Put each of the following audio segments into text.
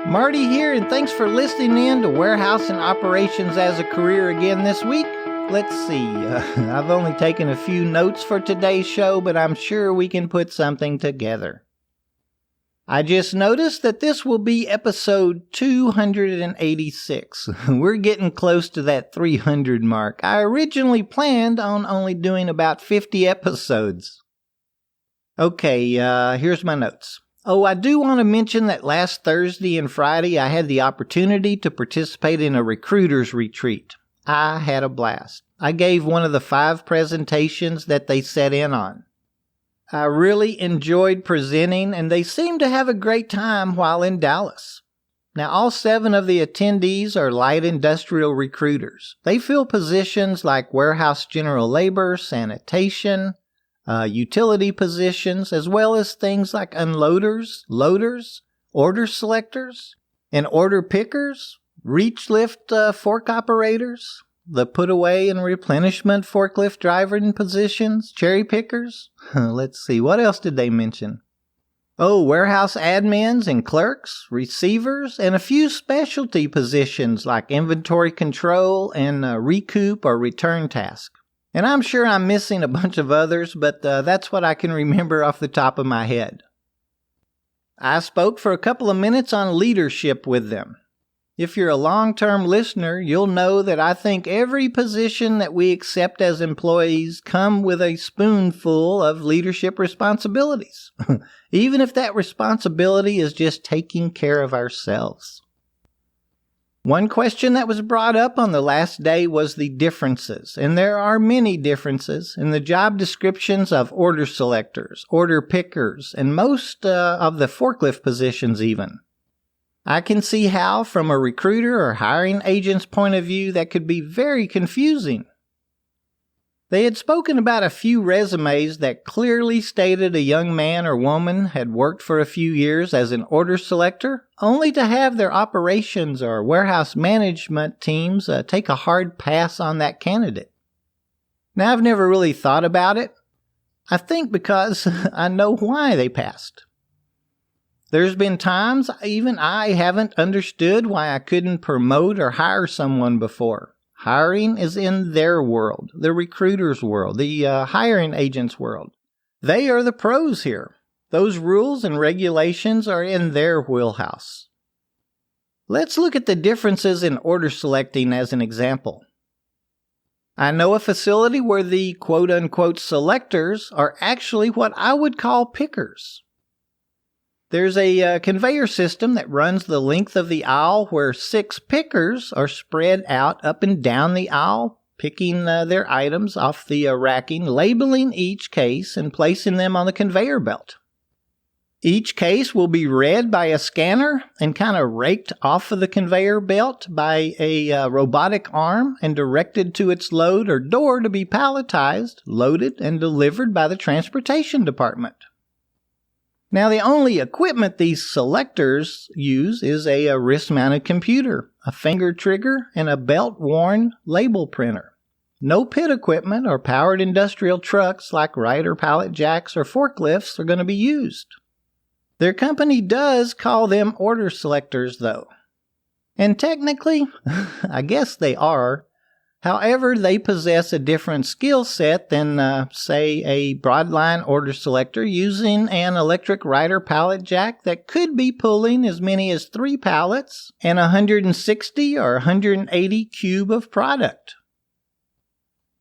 Marty here, and thanks for listening in to Warehouse and Operations as a Career again this week. Let's see, I've only taken a few notes for today's show, but I'm sure we can put something together. I just noticed that this will be episode 286. We're getting close to that 300 mark. I originally planned on only doing about 50 episodes. Okay, here's my notes. Oh, I do want to mention that last Thursday and Friday I had the opportunity to participate in a recruiter's retreat. I had a blast. I gave one of the 5 presentations that they set in on. I really enjoyed presenting, and they seemed to have a great time while in Dallas. Now, all 7 of the attendees are light industrial recruiters. They fill positions like warehouse general labor, sanitation, utility positions, as well as things like unloaders, loaders, order selectors, and order pickers, reach lift fork operators, the put away and replenishment forklift driver positions, cherry pickers. Let's see, what else did they mention? Oh, warehouse admins and clerks, receivers, and a few specialty positions like inventory control and recoup or return task. And I'm sure I'm missing a bunch of others, but that's what I can remember off the top of my head. I spoke for a couple of minutes on leadership with them. If you're a long-term listener, you'll know that I think every position that we accept as employees come with a spoonful of leadership responsibilities, even if that responsibility is just taking care of ourselves. One question that was brought up on the last day was the differences, and there are many differences in the job descriptions of order selectors, order pickers, and most of the forklift positions even. I can see how, from a recruiter or hiring agent's point of view, that could be very confusing. They had spoken about a few resumes that clearly stated a young man or woman had worked for a few years as an order selector, only to have their operations or warehouse management teams take a hard pass on that candidate. Now, I've never really thought about it. I think because I know why they passed. There's been times even I haven't understood why I couldn't promote or hire someone before. Hiring is in their world, the recruiter's world, the hiring agent's world. They are the pros here. Those rules and regulations are in their wheelhouse. Let's look at the differences in order selecting as an example. I know a facility where the quote-unquote selectors are actually what I would call pickers. There's a conveyor system that runs the length of the aisle where 6 pickers are spread out up and down the aisle, picking their items off the racking, labeling each case, and placing them on the conveyor belt. Each case will be read by a scanner and kind of raked off of the conveyor belt by a robotic arm and directed to its load or door to be palletized, loaded, and delivered by the transportation department. Now, the only equipment these selectors use is a wrist-mounted computer, a finger trigger, and a belt-worn label printer. No pit equipment or powered industrial trucks like rider pallet jacks or forklifts are going to be used. Their company does call them order selectors, though. And technically, I guess they are. However, they possess a different skill set than, say, a broadline order selector using an electric rider pallet jack that could be pulling as many as 3 pallets and 160 or 180 cube of product.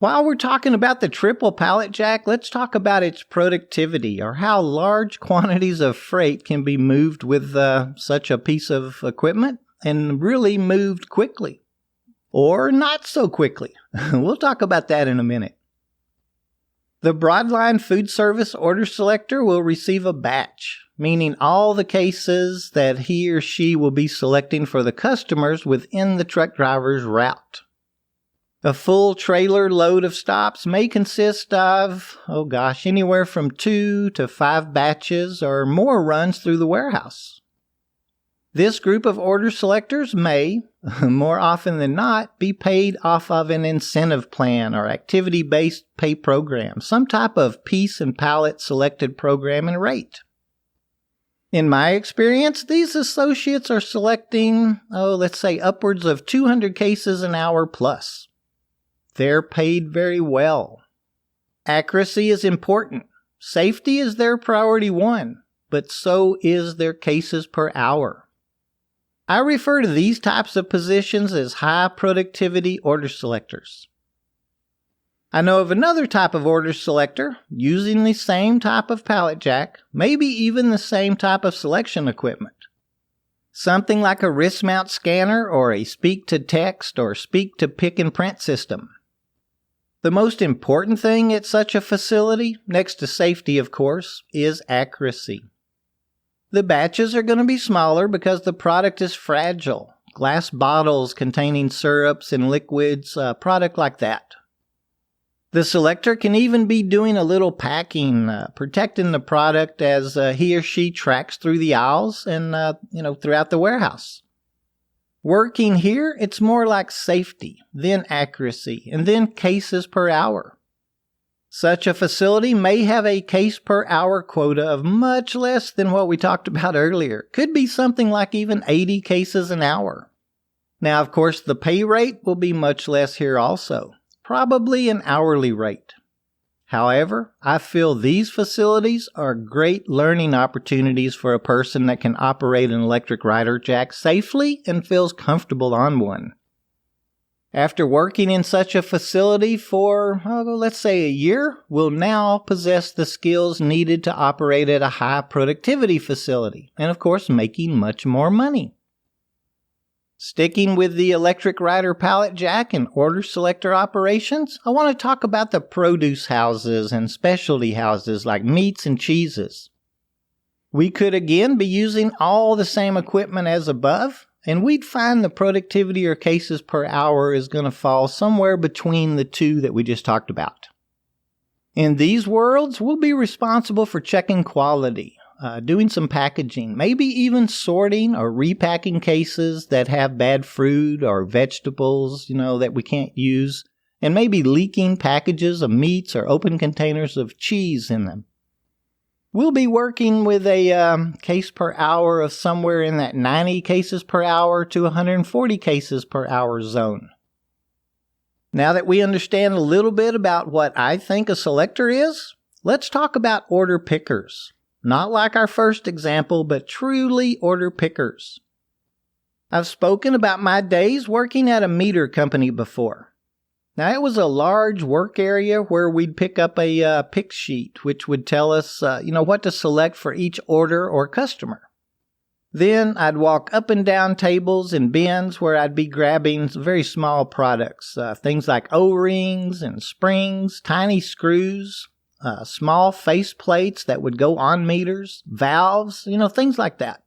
While we're talking about the triple pallet jack, let's talk about its productivity, or how large quantities of freight can be moved with such a piece of equipment and really moved quickly. Or not so quickly. We'll talk about that in a minute. The broadline food service order selector will receive a batch, meaning all the cases that he or she will be selecting for the customers within the truck driver's route. A full trailer load of stops may consist of, anywhere from 2 to 5 batches or more runs through the warehouse. This group of order selectors may, more often than not, be paid off of an incentive plan or activity-based pay program, some type of piece and pallet selected program and rate. In my experience, these associates are selecting, let's say upwards of 200 cases an hour plus. They're paid very well. Accuracy is important. Safety is their priority one, but so is their cases per hour. I refer to these types of positions as high productivity order selectors. I know of another type of order selector using the same type of pallet jack, maybe even the same type of selection equipment. Something like a wrist mount scanner or a speak-to-text or speak-to-pick-and-print system. The most important thing at such a facility, next to safety of course, is accuracy. The batches are going to be smaller because the product is fragile. Glass bottles containing syrups and liquids, product like that. The selector can even be doing a little packing, protecting the product as he or she tracks through the aisles and, throughout the warehouse. Working here, it's more like safety, then accuracy, and then cases per hour. Such a facility may have a case per hour quota of much less than what we talked about earlier. Could be something like even 80 cases an hour. Now, of course, the pay rate will be much less here also. Probably an hourly rate. However, I feel these facilities are great learning opportunities for a person that can operate an electric rider jack safely and feels comfortable on one. After working in such a facility for, let's say a year, we'll now possess the skills needed to operate at a high productivity facility, and of course making much more money. Sticking with the electric rider pallet jack and order selector operations, I want to talk about the produce houses and specialty houses like meats and cheeses. We could again be using all the same equipment as above, and we'd find the productivity or cases per hour is going to fall somewhere between the two that we just talked about. In these worlds, we'll be responsible for checking quality, doing some packaging, maybe even sorting or repacking cases that have bad fruit or vegetables, that we can't use, and maybe leaking packages of meats or open containers of cheese in them. We'll be working with a case per hour of somewhere in that 90 cases per hour to 140 cases per hour zone. Now that we understand a little bit about what I think a selector is, let's talk about order pickers. Not like our first example, but truly order pickers. I've spoken about my days working at a meter company before. Now, it was a large work area where we'd pick up a pick sheet, which would tell us, what to select for each order or customer. Then I'd walk up and down tables and bins where I'd be grabbing very small products, things like O-rings and springs, tiny screws, small face plates that would go on meters, valves, things like that.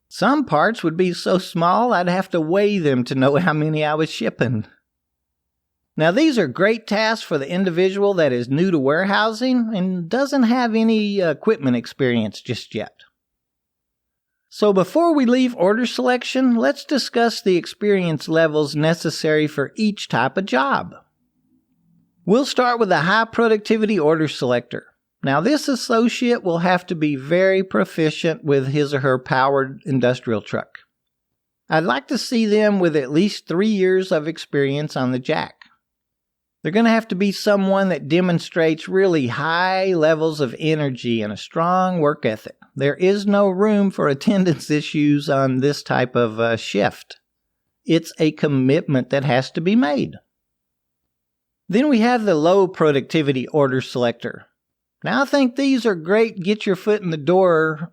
Some parts would be so small I'd have to weigh them to know how many I was shipping. Now these are great tasks for the individual that is new to warehousing and doesn't have any equipment experience just yet. So before we leave order selection, let's discuss the experience levels necessary for each type of job. We'll start with a high productivity order selector. Now this associate will have to be very proficient with his or her powered industrial truck. I'd like to see them with at least 3 years of experience on the jack. They're going to have to be someone that demonstrates really high levels of energy and a strong work ethic. There is no room for attendance issues on this type of shift. It's a commitment that has to be made. Then we have the low productivity order selector. Now I think these are great get your foot in the door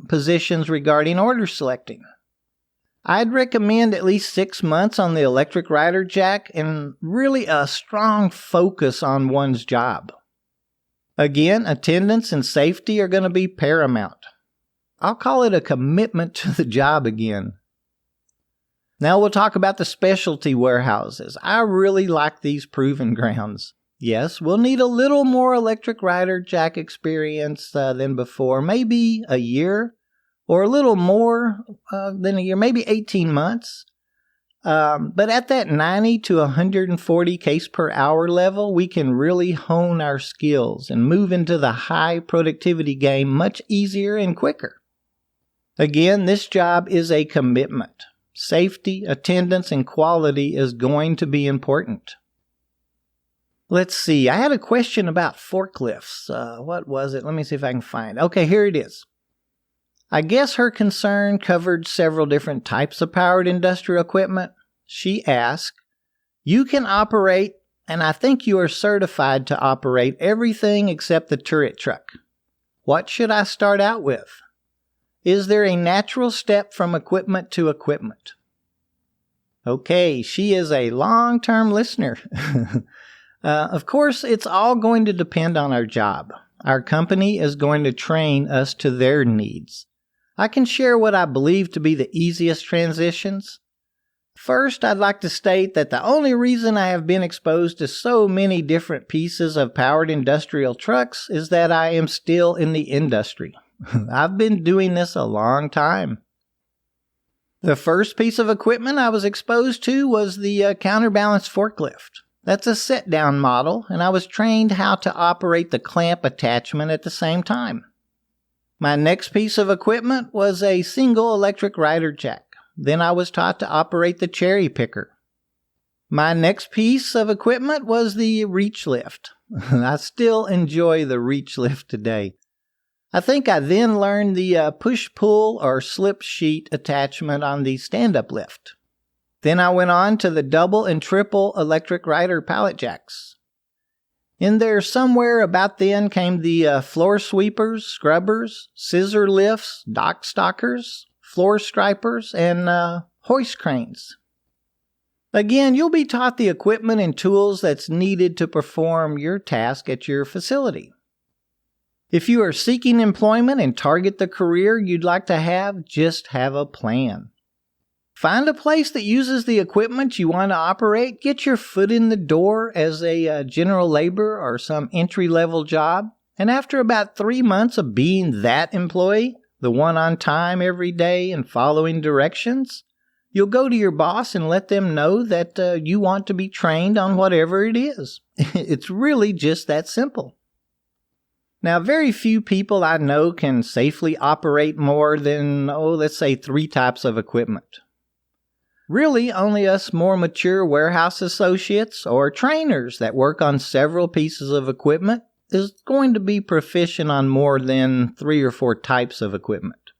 positions regarding order selecting. I'd recommend at least 6 months on the electric rider jack and really a strong focus on one's job. Again, attendance and safety are going to be paramount. I'll call it a commitment to the job again. Now we'll talk about the specialty warehouses. I really like these proving grounds. Yes, we'll need a little more electric rider jack experience than before, maybe a year or a little more than a year, maybe 18 months. But at that 90 to 140 case per hour level, we can really hone our skills and move into the high productivity game much easier and quicker. Again, this job is a commitment. Safety, attendance, and quality is going to be important. Let's see, I had a question about forklifts. What was it? Let me see if I can find it. Okay, here it is. I guess her concern covered several different types of powered industrial equipment. She asked, "You can operate, and I think you are certified to operate everything except the turret truck. What should I start out with? Is there a natural step from equipment to equipment?" Okay, she is a long-term listener. Of course, it's all going to depend on our job. Our company is going to train us to their needs. I can share what I believe to be the easiest transitions. First, I'd like to state that the only reason I have been exposed to so many different pieces of powered industrial trucks is that I am still in the industry. I've been doing this a long time. The first piece of equipment I was exposed to was the counterbalance forklift. That's a sit-down model, and I was trained how to operate the clamp attachment at the same time. My next piece of equipment was a single electric rider jack. Then I was taught to operate the cherry picker. My next piece of equipment was the reach lift. I still enjoy the reach lift today. I think I then learned the push-pull or slip sheet attachment on the stand-up lift. Then I went on to the double and triple electric rider pallet jacks. In there somewhere about then came the floor sweepers, scrubbers, scissor lifts, dock stockers, floor stripers, and hoist cranes. Again, you'll be taught the equipment and tools that's needed to perform your task at your facility. If you are seeking employment and target the career you'd like to have, just have a plan. Find a place that uses the equipment you want to operate. Get your foot in the door as a general labor or some entry-level job. And after about 3 months of being that employee, the one on time every day and following directions, you'll go to your boss and let them know that you want to be trained on whatever it is. It's really just that simple. Now, very few people I know can safely operate more than, let's say 3 types of equipment. Really, only us more mature warehouse associates or trainers that work on several pieces of equipment is going to be proficient on more than 3 or 4 types of equipment.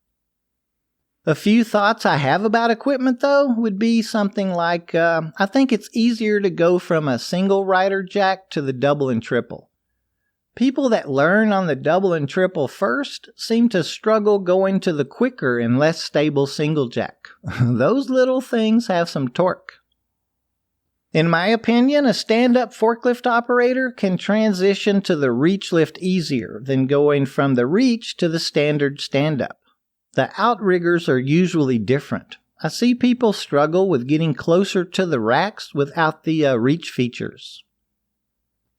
A few thoughts I have about equipment, though, would be something like, I think it's easier to go from a single rider jack to the double and triple. People that learn on the double and triple first seem to struggle going to the quicker and less stable single jack. Those little things have some torque. In my opinion, a stand-up forklift operator can transition to the reach lift easier than going from the reach to the standard stand-up. The outriggers are usually different. I see people struggle with getting closer to the racks without the reach features.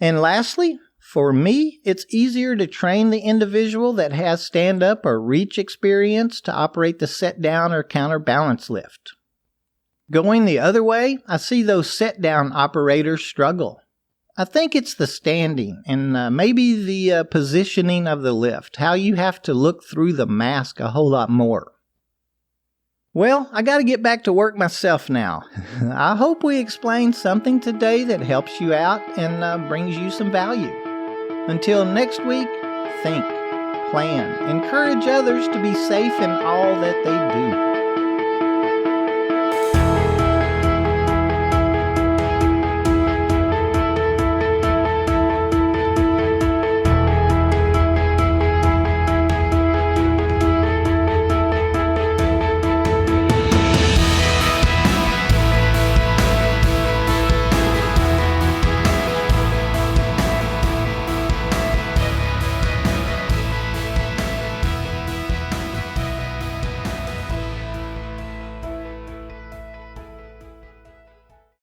And lastly, for me, it's easier to train the individual that has stand-up or reach experience to operate the set-down or counterbalance lift. Going the other way, I see those set-down operators struggle. I think it's the standing and maybe the positioning of the lift, how you have to look through the mask a whole lot more. Well, I got to get back to work myself now. I hope we explained something today that helps you out and brings you some value. Until next week, think, plan, encourage others to be safe in all that they do.